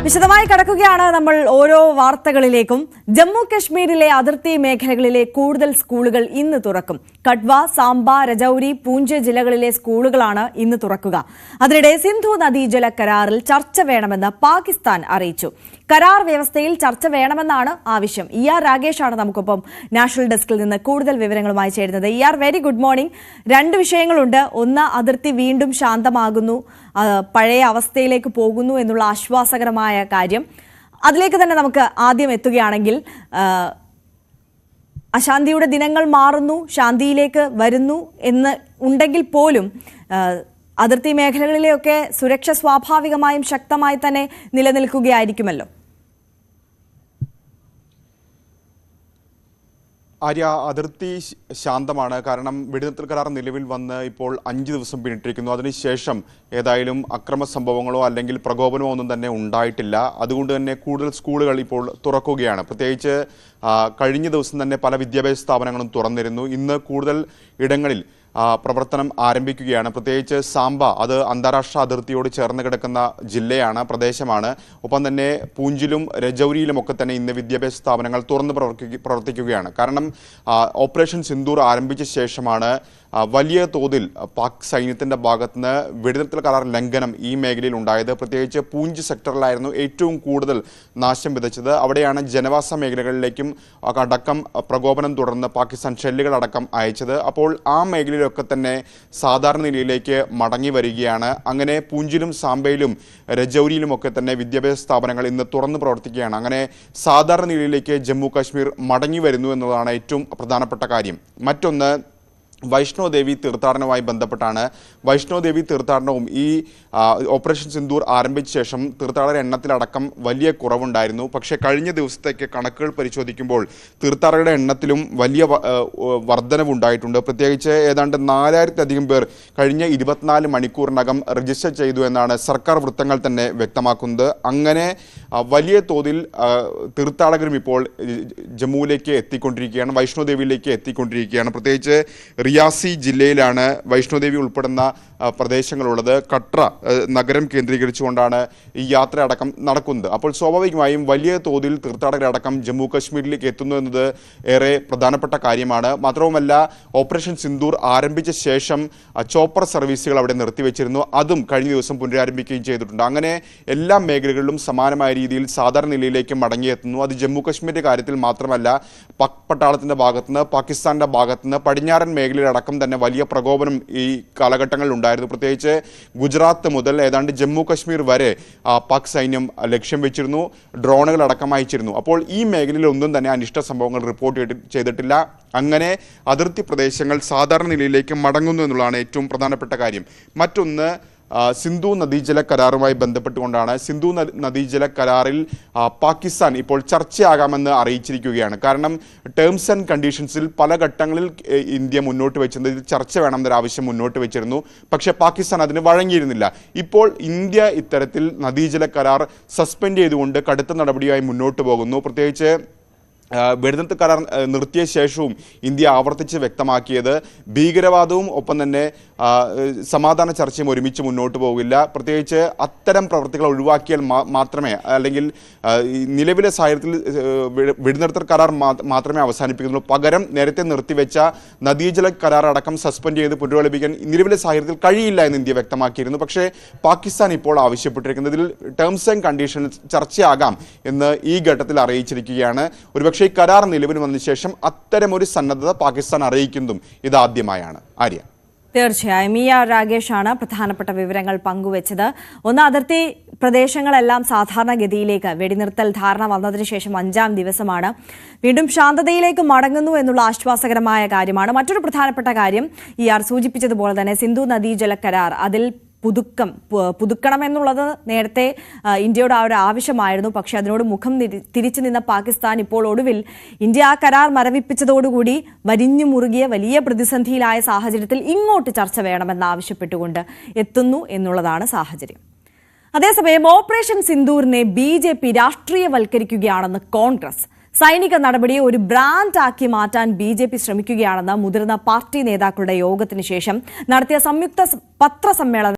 വിശദമായി കടക്കുകയാണ് നമ്മൾ ഓരോ വാർത്തകളിലേക്കും. ജമ്മു കശ്മീരിലെ അതിർത്തി മേഖലകളിലെ കൂടുതൽ സ്കൂളുകൾ ഇന്ന് തുറക്കും. കട്വ, സാംബ, രജൌരി, പൂഞ്ച് ജില്ലകളിലെ സ്കൂളുകളാണ് ഇന്ന് തുറക്കുക. അതിനിടെ സിന്ധു നദീജല കരാറിൽ ചർച്ച വേണമെന്ന് പാകിസ്ഥാൻ അറിയിച്ചു. കരാർ വ്യവസ്ഥയിൽ ചർച്ച വേണമെന്നാണ് ആവശ്യം. ER രാഗേഷാണ് നമുക്കൊപ്പം നാഷണൽ ഡെസ്കിൽ നിന്ന് കൂടുതൽ വിവരങ്ങളുമായി ചേരുന്നത്. ER, very good morning. രണ്ട് വിഷയങ്ങളുണ്ട്. ഒന്ന്, അതിർത്തി വീണ്ടും ശാന്തമാകുന്നു, പഴയ അവസ്ഥയിലേക്ക് പോകുന്നു എന്നുള്ള ആശ്വാസകരമായ കാര്യം. അതിലേക്ക് തന്നെ നമുക്ക് ആദ്യം എത്തുകയാണെങ്കിൽ, അശാന്തിയുടെ ദിനങ്ങൾ മാറുന്നു, ശാന്തിയിലേക്ക് വരുന്നു എന്ന് ഉണ്ടെങ്കിൽ പോലും അതിർത്തി മേഖലകളിലെയൊക്കെ സുരക്ഷ സ്വാഭാവികമായും ശക്തമായി തന്നെ നിലനിൽക്കുകയായിരിക്കുമല്ലോ. ആര്യ, അതിർത്തി ശാന്തമാണ്. കാരണം വെടിനിർത്തൽ കരാർ നിലവിൽ വന്ന് ഇപ്പോൾ 5 ദിവസം പിന്നിട്ടിരിക്കുന്നു. അതിനുശേഷം ഏതായാലും അക്രമ സംഭവങ്ങളോ അല്ലെങ്കിൽ പ്രകോപനമോ ഒന്നും തന്നെ ഉണ്ടായിട്ടില്ല. അതുകൊണ്ട് തന്നെ കൂടുതൽ സ്കൂളുകൾ ഇപ്പോൾ തുറക്കുകയാണ്. പ്രത്യേകിച്ച് കഴിഞ്ഞ ദിവസം തന്നെ പല വിദ്യാഭ്യാസ സ്ഥാപനങ്ങളും തുറന്നിരുന്നു. ഇന്ന് കൂടുതൽ ഇടങ്ങളിൽ പ്രവർത്തനം ആരംഭിക്കുകയാണ്. പ്രത്യേകിച്ച് സാംബ, അത് അന്താരാഷ്ട്ര അതിർത്തിയോട് ചേർന്ന് കിടക്കുന്ന ജില്ലയാണ്, പ്രദേശമാണ്. ഒപ്പം തന്നെ പൂഞ്ചിലും രജൌരിയിലും ഒക്കെ തന്നെ ഇന്ന് വിദ്യാഭ്യാസ സ്ഥാപനങ്ങൾ തുറന്ന് പ്രവർത്തിക്കുകയാണ്. കാരണം ഓപ്പറേഷൻ സിന്ദൂർ ആരംഭിച്ച ശേഷമാണ് വലിയ തോതിൽ പാക് സൈന്യത്തിൻ്റെ ഭാഗത്തുനിന്ന് വെടിനിർത്തൽ കരാർ ലംഘനം ഈ മേഖലയിൽ ഉണ്ടായത്. പ്രത്യേകിച്ച് പൂഞ്ച് സെക്ടറിലായിരുന്നു ഏറ്റവും കൂടുതൽ നാശം വിതച്ചത്. അവിടെയാണ് ജനവാസ മേഖലകളിലേക്കും അടക്കം പ്രകോപനം തുടർന്ന് പാകിസ്ഥാൻ ഷെല്ലുകൾ അടക്കം അയച്ചത്. അപ്പോൾ ആ മേഖലയിലൊക്കെ തന്നെ സാധാരണ നിലയിലേക്ക് മടങ്ങി വരികയാണ്. അങ്ങനെ പൂഞ്ചിലും സാംബയിലും രജൌരിയിലും ഒക്കെ തന്നെ വിദ്യാഭ്യാസ സ്ഥാപനങ്ങൾ ഇന്ന് തുറന്ന് പ്രവർത്തിക്കുകയാണ്. അങ്ങനെ സാധാരണ നിലയിലേക്ക് ജമ്മു കാശ്മീർ മടങ്ങി വരുന്നു എന്നതാണ് ഏറ്റവും പ്രധാനപ്പെട്ട കാര്യം. മറ്റൊന്ന്, വൈഷ്ണോദേവി തീർത്ഥാടനവുമായി ബന്ധപ്പെട്ടാണ്. വൈഷ്ണോദേവി തീർത്ഥാടനവും ഈ ഓപ്പറേഷൻ സിന്ദൂർ ആരംഭിച്ച ശേഷം തീർത്ഥാടകരുടെ എണ്ണത്തിലടക്കം വലിയ കുറവുണ്ടായിരുന്നു. പക്ഷേ കഴിഞ്ഞ ദിവസത്തേക്ക് കണക്കുകൾ പരിശോധിക്കുമ്പോൾ തീർത്ഥാടകരുടെ എണ്ണത്തിലും വലിയ വർധനവുണ്ടായിട്ടുണ്ട്. പ്രത്യേകിച്ച് ഏതാണ്ട് 4000-ലധികം പേർ കഴിഞ്ഞ 24 മണിക്കൂറിനകം രജിസ്റ്റർ ചെയ്തു എന്നാണ് സർക്കാർ വൃത്തങ്ങൾ തന്നെ വ്യക്തമാക്കുന്നത്. അങ്ങനെ വലിയ തോതിൽ തീർത്ഥാടകരും ഇപ്പോൾ ജമ്മുവിലേക്ക് എത്തിക്കൊണ്ടിരിക്കുകയാണ്, വൈഷ്ണോദേവിയിലേക്ക് എത്തിക്കൊണ്ടിരിക്കുകയാണ്. പ്രത്യേകിച്ച് റിയാസി ജില്ലയിലാണ് വൈഷ്ണോദേവി ഉൾപ്പെടുന്ന പ്രദേശങ്ങളുള്ളത്. കട്ര നഗരം കേന്ദ്രീകരിച്ചുകൊണ്ടാണ് ഈ യാത്ര അടക്കം നടക്കുന്നത്. അപ്പോൾ സ്വാഭാവികമായും വലിയ തോതിൽ തീർത്ഥാടകരടക്കം ജമ്മു കാശ്മീരിലേക്ക് എത്തുന്നു എന്നത് ഏറെ പ്രധാനപ്പെട്ട കാര്യമാണ്. മാത്രവുമല്ല, ഓപ്പറേഷൻ സിന്ദൂർ ആരംഭിച്ച ശേഷം ചോപ്പർ സർവീസുകൾ അവിടെ നിർത്തിവെച്ചിരുന്നു. അതും കഴിഞ്ഞ ദിവസം പുനരാരംഭിക്കുകയും ചെയ്തിട്ടുണ്ട്. അങ്ങനെ എല്ലാ മേഖലകളിലും സമാനമായ രീതിയിൽ സാധാരണ നിലയിലേക്ക് മടങ്ങിയെത്തുന്നു. അത് ജമ്മു കാശ്മീരിൻ്റെ കാര്യത്തിൽ മാത്രമല്ല, പാക് പട്ടാളത്തിൻ്റെ ഭാഗത്തുനിന്ന്, പാകിസ്ഥാൻ്റെ ഭാഗത്തുനിന്ന് പടിഞ്ഞാറൻ മേഖലയിലടക്കം തന്നെ വലിയ പ്രകോപനം ഈ കാലഘട്ടങ്ങളിൽ ഉണ്ടായിരുന്നു. പ്രത്യേകിച്ച് ഗുജറാത്ത് മുതൽ ഏതാണ്ട് ജമ്മു കാശ്മീർ വരെ പാക് സൈന്യം ലക്ഷ്യം വെച്ചിരുന്നു, ഡ്രോണുകൾ അടക്കം അയച്ചിരുന്നു. അപ്പോൾ ഈ മേഖലയിൽ ഒന്നും തന്നെ അനിഷ്ട സംഭവങ്ങൾ റിപ്പോർട്ട് ചെയ്തിട്ടില്ല. അങ്ങനെ അതിർത്തി പ്രദേശങ്ങൾ സാധാരണ നിലയിലേക്ക് മടങ്ങുന്നു എന്നുള്ളതാണ് ഏറ്റവും പ്രധാനപ്പെട്ട കാര്യം. മറ്റൊന്ന്, സിന്ധു നദീജല കരാറുമായി ബന്ധപ്പെട്ടുകൊണ്ടാണ്. സിന്ധു നദീജല കരാറിൽ പാകിസ്ഥാൻ ഇപ്പോൾ ചർച്ചയാകാമെന്ന് അറിയിച്ചിരിക്കുകയാണ്. കാരണം ടേംസ് ആൻഡ് കണ്ടീഷൻസിൽ പല ഘട്ടങ്ങളിൽ ഇന്ത്യ മുന്നോട്ട് വെച്ചിരുന്നത് ഇത് ചർച്ച വേണമെന്നൊരു ആവശ്യം മുന്നോട്ട് വെച്ചിരുന്നു. പക്ഷേ പാകിസ്ഥാൻ അതിന് വഴങ്ങിയിരുന്നില്ല. ഇപ്പോൾ ഇന്ത്യ ഇത്തരത്തിൽ നദീജല കരാർ സസ്പെൻഡ് ചെയ്തുകൊണ്ട് കടുത്ത നടപടിയായി മുന്നോട്ട് പോകുന്നു. പ്രത്യേകിച്ച് വെടിനിർത്തൽ കരാർ നിർത്തിയ ശേഷവും ഇന്ത്യ ആവർത്തിച്ച് വ്യക്തമാക്കിയത് ഭീകരവാദവും ഒപ്പം തന്നെ സമാധാന ചർച്ചയും ഒരുമിച്ച് മുന്നോട്ട് പോകില്ല. പ്രത്യേകിച്ച് അത്തരം പ്രവൃത്തികൾ ഒഴിവാക്കിയാൽ മാത്രമേ, അല്ലെങ്കിൽ നിലവിലെ സാഹചര്യത്തിൽ വെടിനിർത്തൽ കരാർ മാത്രമേ അവസാനിപ്പിക്കുന്നുള്ളൂ. പകരം നേരത്തെ നിർത്തിവെച്ച നദീജല കരാർ അടക്കം സസ്പെൻഡ് ചെയ്ത് പുനരാരംഭിക്കാൻ നിലവിലെ സാഹചര്യത്തിൽ കഴിയില്ല എന്ന് ഇന്ത്യ വ്യക്തമാക്കിയിരുന്നു. പക്ഷേ പാകിസ്ഥാൻ ഇപ്പോൾ ആവശ്യപ്പെട്ടിരിക്കുന്നതിൽ ടേംസ് ആൻഡ് കണ്ടീഷൻസ് ചർച്ചയാകാം എന്ന് ഈ ഘട്ടത്തിൽ അറിയിച്ചിരിക്കുകയാണ്. ഒരുപക്ഷെ ഈ കരാർ നിലവിൽ വന്ന ശേഷം അത്തരമൊരു സന്നദ്ധത പാകിസ്ഥാൻ അറിയിക്കുന്നതും ഇതാദ്യമായാണ്. ആര്യ, തീർച്ചയായും ER രാഗേഷാണ് പ്രധാനപ്പെട്ട വിവരങ്ങൾ പങ്കുവച്ചത്. ഒന്ന്, അതിർത്തി പ്രദേശങ്ങളെല്ലാം സാധാരണഗതിയിലേക്ക് വെടിനിർത്തൽ ധാരണ വന്നതിന് ശേഷം 5ാം ദിവസമാണ്. വീണ്ടും ശാന്തതയിലേക്ക് മടങ്ങുന്നു എന്നുള്ള ആശ്വാസകരമായ കാര്യമാണ്. മറ്റൊരു പ്രധാനപ്പെട്ട കാര്യം ER സൂചിപ്പിച്ചതുപോലെ തന്നെ സിന്ധു നദീജല കരാർ, അതിൽ പുതുക്കണം എന്നുള്ളത് നേരത്തെ ഇന്ത്യയുടെ ആ ഒരു ആവശ്യമായിരുന്നു. പക്ഷേ അതിനോട് മുഖം തിരിച്ചു നിന്ന പാകിസ്ഥാൻ ഇപ്പോൾ ഒടുവിൽ ഇന്ത്യ ആ കരാർ മരവിപ്പിച്ചതോടുകൂടി വരിഞ്ഞു മുറുകിയ വലിയ പ്രതിസന്ധിയിലായ സാഹചര്യത്തിൽ ഇങ്ങോട്ട് ചർച്ച വേണമെന്നാവശ്യപ്പെട്ടുകൊണ്ട് എത്തുന്നു എന്നുള്ളതാണ് സാഹചര്യം. അതേസമയം ഓപ്പറേഷൻ സിന്ദൂറിനെ BJP രാഷ്ട്രീയവൽക്കരിക്കുകയാണെന്ന് കോൺഗ്രസ്. സൈനിക നടപടിയെ ഒരു ബ്രാൻഡ് ആക്കി മാറ്റാൻ BJP ശ്രമിക്കുകയാണെന്ന് മുതിർന്ന പാർട്ടി നേതാക്കളുടെ യോഗത്തിന് ശേഷം നടത്തിയ സംയുക്ത പത്രസമ്മേളനം